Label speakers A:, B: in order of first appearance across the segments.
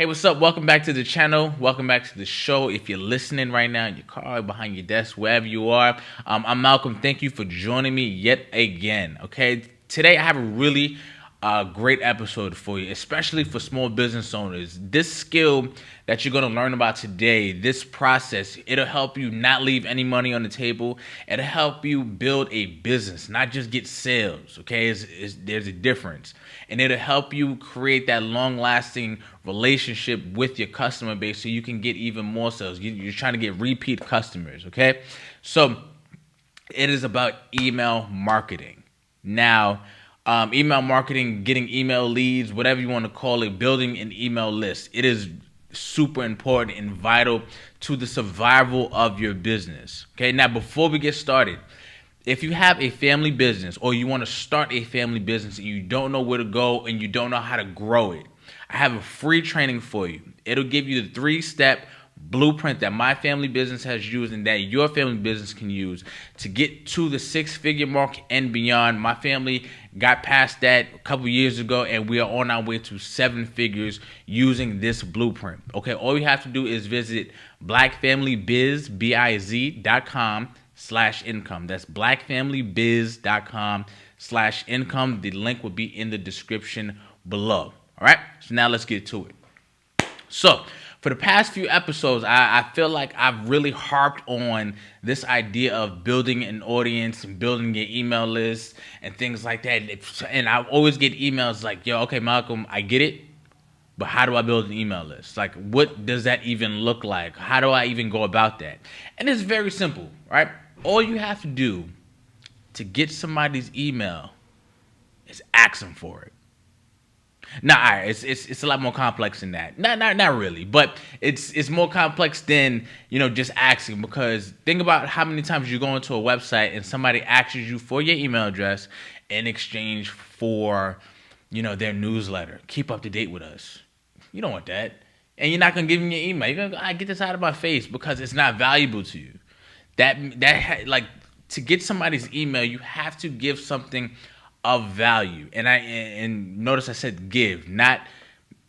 A: Hey, what's up? Welcome back to the channel. Welcome back to the show. If you're listening right now in your car, behind your desk, wherever you are, I'm Malcolm. Thank you for joining me yet again. Okay, today I have a really great episode for you, especially for small business owners. This skill that you're going to learn about today, this process, it'll help you not leave any money on the table. It'll help you build a business, not just get sales. Okay, there's a difference, and it'll help you create that long-lasting relationship with your customer base, so you can get even more sales. You're trying to get repeat customers. Okay, so it is about email marketing. Now, email marketing, getting email leads, whatever you want to call it, building an email list. It is super important and vital to the survival of your business. Okay, now before we get started, if you have a family business or you want to start a family business and you don't know where to go and you don't know how to grow it, I have a free training for you. It'll give you the 3-step blueprint that my family business has used and that your family business can use to get to the 6-figure mark and beyond. My family got past that a couple years ago, and we are on our way to 7 figures using this blueprint. Okay, all you have to do is visit blackfamilybiz.com/income. That's blackfamilybiz.com/income. The link will be in the description below. All right, so now let's get to it. So, for the past few episodes, I feel like I've really harped on this idea of building an audience and building your email list and things like that. And I always get emails like, yo, okay, Malcolm, I get it, but how do I build an email list? Like, what does that even look like? How do I even go about that? And it's very simple, right? All you have to do to get somebody's email is ask them for it. Nah, it's a lot more complex than that. Not really, but it's more complex than, just asking, because think about how many times you go into a website and somebody asks you for your email address in exchange for, their newsletter. Keep up to date with us. You don't want that. And you're not gonna give them your email. You're gonna go, I get this out of my face, because it's not valuable to you. To get somebody's email, you have to give something of value. And notice I said give, not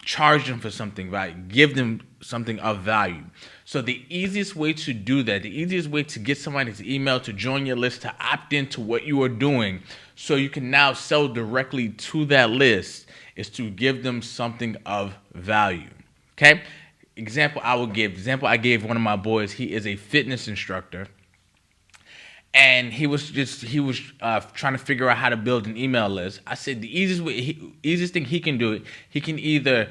A: charge them for something value. Give them something of value. So the easiest way to do that, the easiest way to get somebody's email to join your list, to opt into what you are doing so you can now sell directly to that list, is to give them something of value. Okay? Example I gave one of my boys. He is a fitness instructor. And he was trying to figure out how to build an email list. I said the easiest thing he can do it. He can either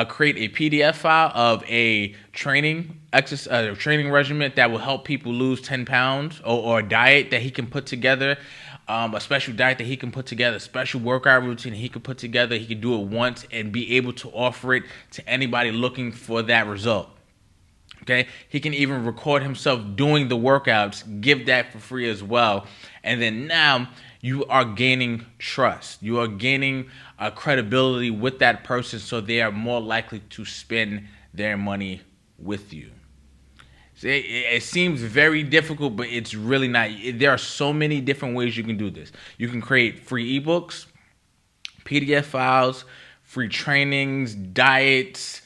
A: create a PDF file of a training regimen that will help people lose 10 pounds, or a diet that he can put together, a special diet that he can put together, a special workout routine he can put together. He can do it once and be able to offer it to anybody looking for that result. Okay, he can even record himself doing the workouts, give that for free as well. And then now you are gaining trust. You are gaining credibility with that person, so they are more likely to spend their money with you. So it seems very difficult, but it's really not. There are so many different ways you can do this. You can create free ebooks, PDF files, free trainings, diets,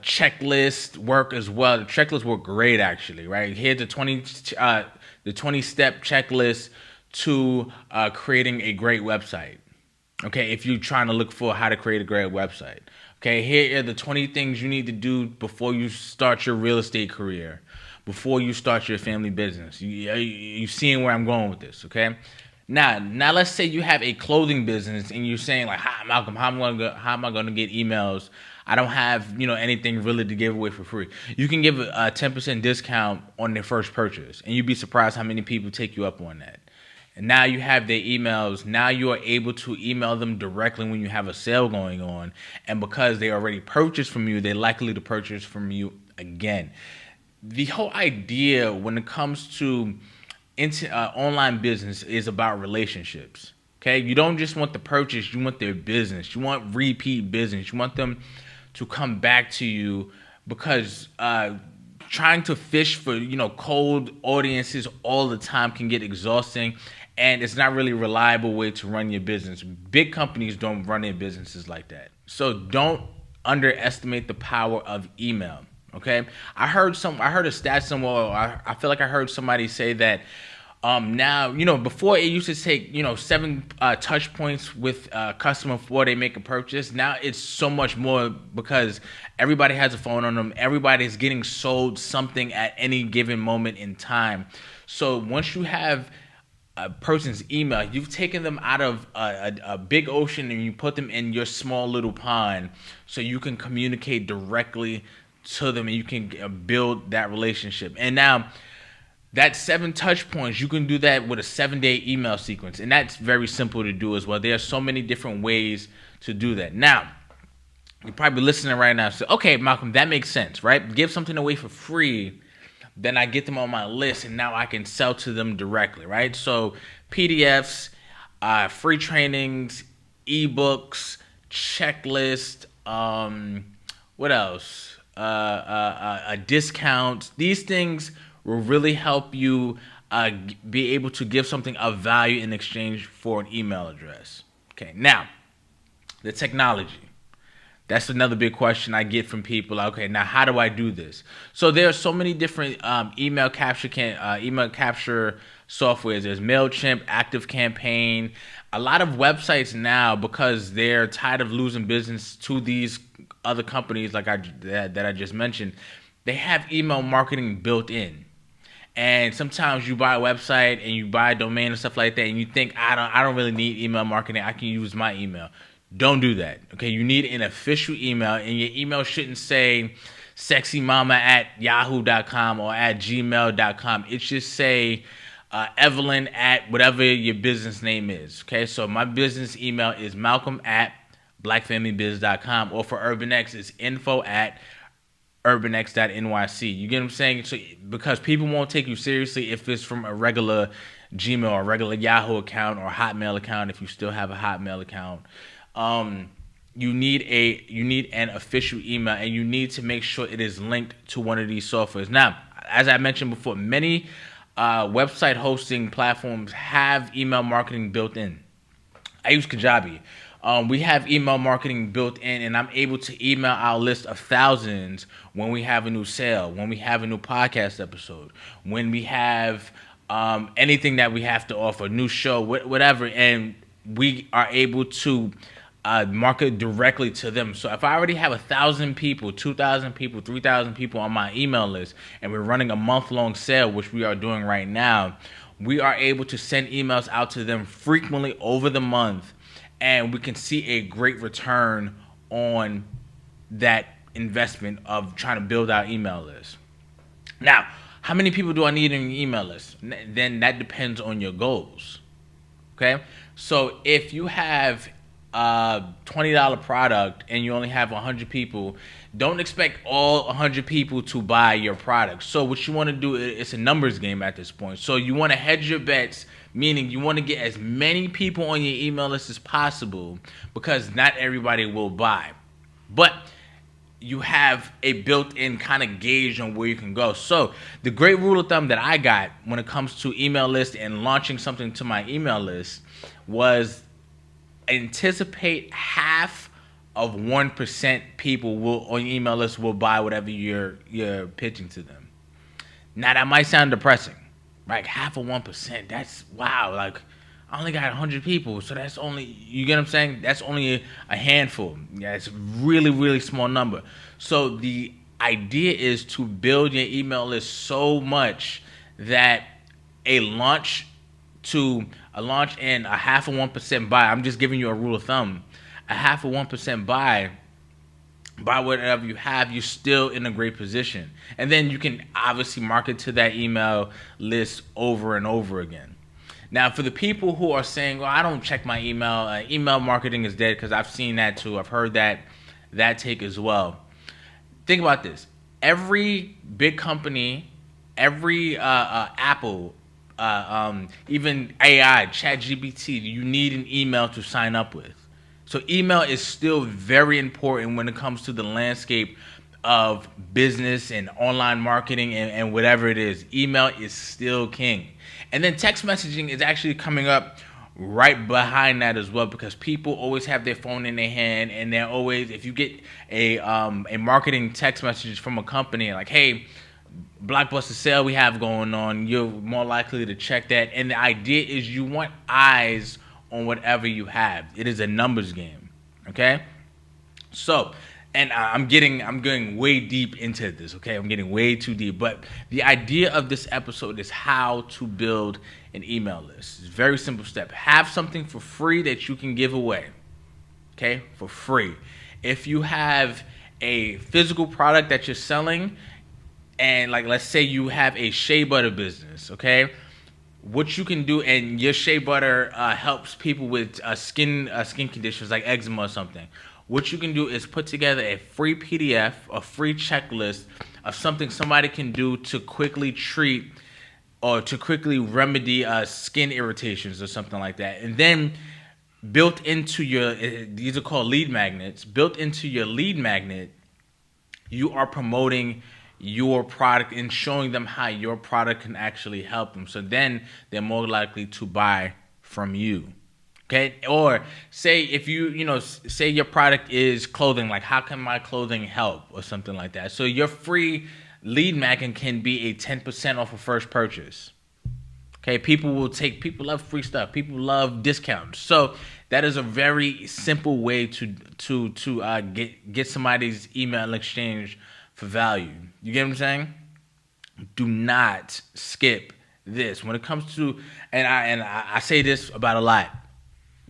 A: checklist work as well. The checklists work great, actually, right? Here's the 20-step checklist to creating a great website. Okay, if you're trying to look for how to create a great website. Okay, here are the 20 things you need to do before you start your real estate career, before you start your family business. You seeing where I'm going with this, okay? Now let's say you have a clothing business and you're saying like, "Hi, Malcolm, how am I gonna get emails? I don't have anything really to give away for free." You can give a 10% discount on their first purchase, and you'd be surprised how many people take you up on that. And now you have their emails. Now you are able to email them directly when you have a sale going on, and because they already purchased from you, they're likely to purchase from you again. The whole idea when it comes to online business is about relationships. Okay, you don't just want the purchase, you want their business. You want repeat business. You want them to come back to you, because trying to fish for cold audiences all the time can get exhausting, and it's not really a reliable way to run your business. Big companies don't run their businesses like that. So don't underestimate the power of email. Okay, I heard a stat somewhere. I feel like I heard somebody say that now, before it used to take 7 touch points with a customer before they make a purchase. Now it's so much more because everybody has a phone on them. Everybody's getting sold something at any given moment in time. So once you have a person's email, you've taken them out of a big ocean and you put them in your small little pond so you can communicate directly to them and you can build that relationship. And now that 7 touch points, you can do that with a 7-day email sequence. And that's very simple to do as well. There are so many different ways to do that. Now, you're probably listening right now and say, okay, Malcolm, that makes sense, right? Give something away for free, then I get them on my list, and now I can sell to them directly, right? So PDFs, free trainings, ebooks, checklist, what else? A discount. These things will really help you be able to give something of value in exchange for an email address. Okay, now, the technology. That's another big question I get from people. Okay, now how do I do this? So there are so many different email capture softwares. There's MailChimp, ActiveCampaign. A lot of websites now, because they're tired of losing business to these other companies like that I just mentioned, they have email marketing built in. And sometimes you buy a website and you buy a domain and stuff like that, and you think I don't really need email marketing. I can use my email. Don't do that. Okay, you need an official email, and your email shouldn't say sexymama@yahoo.com or @gmail.com. It should say Evelyn at whatever your business name is. Okay, so my business email is malcolm@blackfamilybiz.com, or for UrbanX, it's info@urbanx.nyc. You get what I'm saying? So because people won't take you seriously if it's from a regular Gmail or a regular Yahoo account or Hotmail account, if you still have a Hotmail account. You need an official email, and you need to make sure it is linked to one of these softwares. Now, as I mentioned before, many website hosting platforms have email marketing built in. I use Kajabi. We have email marketing built in, and I'm able to email our list of thousands when we have a new sale, when we have a new podcast episode, when we have anything that we have to offer, new show, whatever, and we are able to market directly to them. So if I already have 1,000 people, 2,000 people, 3,000 people on my email list, and we're running a month-long sale, which we are doing right now, we are able to send emails out to them frequently over the month, and we can see a great return on that investment of trying to build our email list. Now, how many people do I need in your email list? Then that depends on your goals. Okay? So if you have a $20 product and you only have 100 people, don't expect all 100 people to buy your product. So what you want to do, it's a numbers game at this point. So you want to hedge your bets, meaning you want to get as many people on your email list as possible, because not everybody will buy. But you have a built-in kind of gauge on where you can go. So the great rule of thumb that I got when it comes to email list and launching something to my email list was anticipate half of 1% people on your email list will buy whatever you're pitching to them. Now that might sound depressing, right? Half of 1%. That's wow. Like I only got 100 people, so that's only, you get what I'm saying? That's only a handful. Yeah, it's a really, really small number. So the idea is to build your email list so much that a launch and a half of 1% buy, I'm just giving you a rule of thumb, a half of 1% buy whatever you have, you're still in a great position. And then you can obviously market to that email list over and over again. Now, for the people who are saying, well, I don't check my email, email marketing is dead, because I've seen that too. I've heard that take as well. Think about this. Every big company, every Apple, even AI, ChatGPT, you need an email to sign up with. So email is still very important when it comes to the landscape of business and online marketing and whatever it is. Email is still king. And then text messaging is actually coming up right behind that as well, because people always have their phone in their hand, and they're always, if you get a marketing text message from a company like, hey, blockbuster sale we have going on, you're more likely to check that. And the idea is you want eyes on whatever you have. It is a numbers game. Okay? So, and I'm going way deep into this, okay? I'm getting way too deep. But the idea of this episode is how to build an email list. It's a very simple step. Have something for free that you can give away, okay? For free. If you have a physical product that you're selling, and like let's say you have a shea butter business, okay? What you can do, and your shea butter helps people with skin conditions like eczema or something. What you can do is put together a free PDF, a free checklist of something somebody can do to quickly treat or to quickly remedy skin irritations or something like that. And then built into your, these are called lead magnets, built into your lead magnet, you are promoting your product and showing them how your product can actually help them. So then they're more likely to buy from you. Okay, or say if say your product is clothing, like how can my clothing help or something like that. So your free lead magnet can be a 10% off of first purchase. Okay, people love free stuff. People love discounts. So that is a very simple way to get somebody's email exchange for value. You get what I'm saying? Do not skip this when it comes to, and I say this about a lot.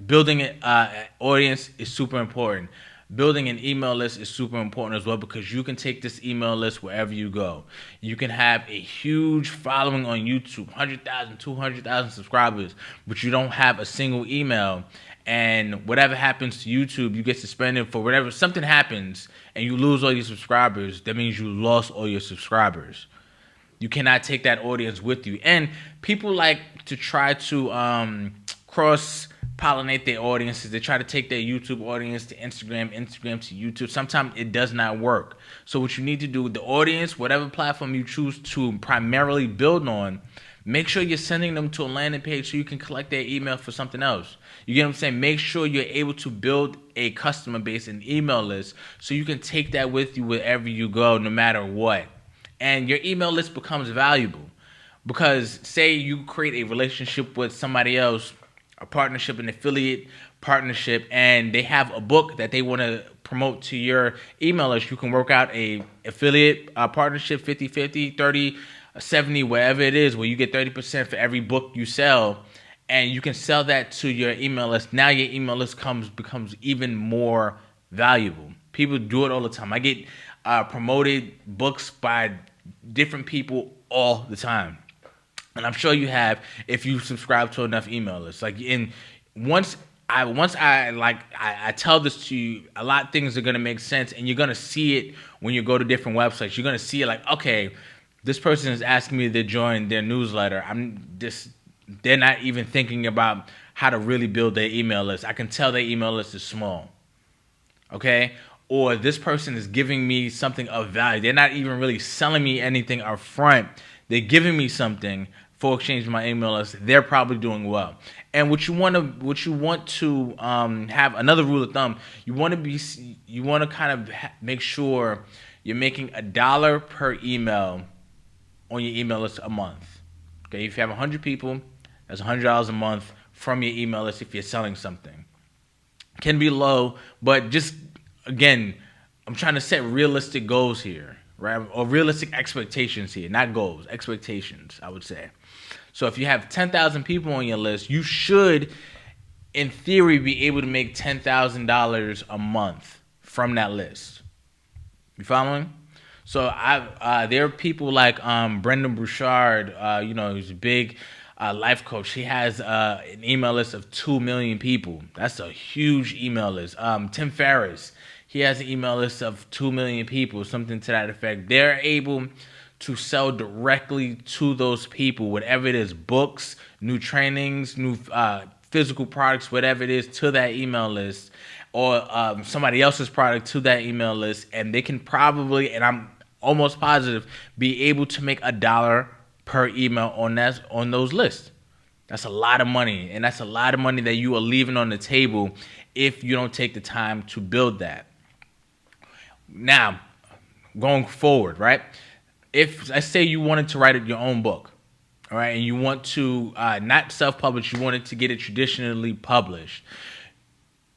A: Building an audience is super important. Building an email list is super important as well, because you can take this email list wherever you go. You can have a huge following on YouTube, 100,000, 200,000 subscribers, but you don't have a single email. And whatever happens to YouTube, you get suspended for whatever. Something happens and you lose all your subscribers, that means you lost all your subscribers. You cannot take that audience with you. And people like to try to cross-pollinate their audiences. They try to take their YouTube audience to Instagram, Instagram to YouTube. Sometimes it does not work. So what you need to do with the audience, whatever platform you choose to primarily build on, make sure you're sending them to a landing page so you can collect their email for something else. You get what I'm saying? Make sure you're able to build a customer base, an email list, so you can take that with you wherever you go, no matter what. And your email list becomes valuable. Because say you create a relationship with somebody else, a partnership, an affiliate partnership, and they have a book that they want to promote to your email list, you can work out a affiliate partnership, 50-50, 30-70, wherever it is, where you get 30% for every book you sell, and you can sell that to your email list. Now your email list becomes even more valuable. People do it all the time. I get promoted books by different people all the time. And I'm sure you have if you subscribe to enough email lists. Like once I tell this to you, a lot of things are gonna make sense, and you're gonna see it when you go to different websites. You're gonna see it like, okay, this person is asking me to join their newsletter. They're not even thinking about how to really build their email list. I can tell their email list is small. Okay? Or this person is giving me something of value. They're not even really selling me anything up front. They're giving me something for exchange with my email list. They're probably doing well. And what you want to have, another rule of thumb, you want to kind of make sure you're making $1 per email on your email list a month. Okay, if you have 100 people, that's $100 a month from your email list if you're selling something. Can be low, but just again, I'm trying to set realistic goals here, right? Or realistic expectations here, not goals, expectations, I would say. So if you have 10,000 people on your list, you should, in theory, be able to make $10,000 a month from that list. You following? So there are people like Brendan Bouchard, he's a big life coach. He has an email list of 2 million people. That's a huge email list. Tim Ferriss, he has an email list of 2 million people, something to that effect. They're able to sell directly to those people, whatever it is, books, new trainings, new physical products, whatever it is, to that email list or somebody else's product to that email list, and they can probably, and I'm almost positive, be able to make $1 per email on those lists. That's a lot of money, and that's a lot of money that you are leaving on the table if you don't take the time to build that. Now, going forward, right? If, let's say, you wanted to write your own book, all right, and you want to not self-publish, you wanted to get it traditionally published.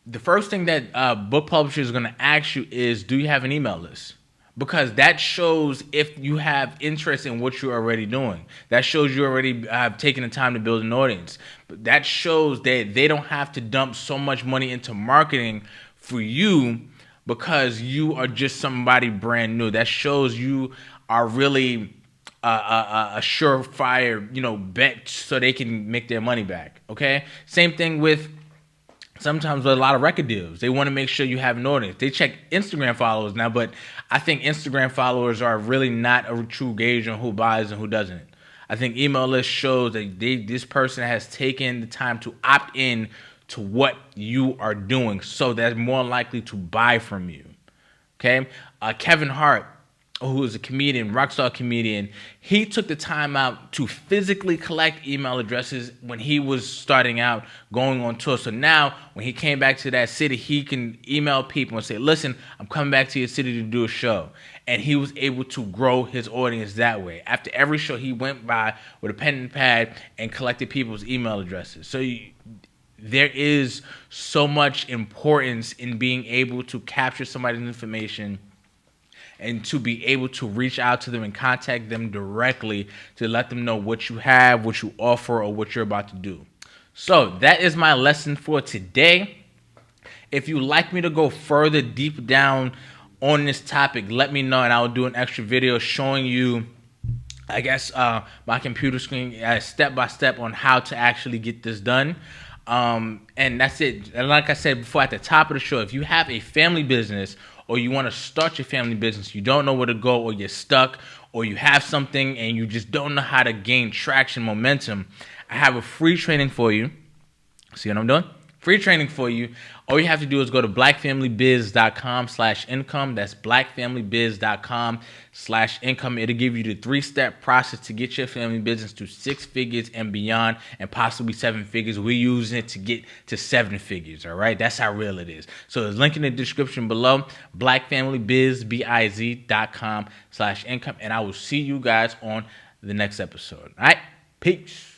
A: The first thing that book publishers are going to ask you is, do you have an email list? Because that shows if you have interest in what you're already doing. That shows you already have taken the time to build an audience. But that shows that they don't have to dump so much money into marketing for you because you are just somebody brand new. That shows you are really a surefire, bet so they can make their money back. Okay? Same thing with sometimes with a lot of record deals. They want to make sure you have an audience. They check Instagram followers now, but I think Instagram followers are really not a true gauge on who buys and who doesn't. I think email list shows that this person has taken the time to opt in to what you are doing, so they're more likely to buy from you. Okay? Kevin Hart, who is a comedian, rockstar comedian, he took the time out to physically collect email addresses when he was starting out going on tour. So now when he came back to that city, he can email people and say, listen, I'm coming back to your city to do a show. And he was able to grow his audience that way. After every show, he went by with a pen and pad and collected people's email addresses. So there is so much importance in being able to capture somebody's information and to be able to reach out to them and contact them directly to let them know what you have, what you offer, or what you're about to do. So that is my lesson for today. If you'd like me to go further deep down on this topic, let me know, and I'll do an extra video showing you, I guess, my computer screen step by step on how to actually get this done. And that's it. And like I said before at the top of the show, if you have a family business or you want to start your family business, you don't know where to go, or you're stuck, or you have something and you just don't know how to gain traction, momentum, I have a free training for you. See what I'm doing? Free training for you. All you have to do is go to blackfamilybiz.com/income. That's blackfamilybiz.com/income. It'll give you the 3-step process to get your family business to 6 figures and beyond, and possibly 7 figures. We're using it to get to 7 figures, all right? That's how real it is. So there's a link in the description below, blackfamilybiz.com/income, and I will see you guys on the next episode. All right? Peace.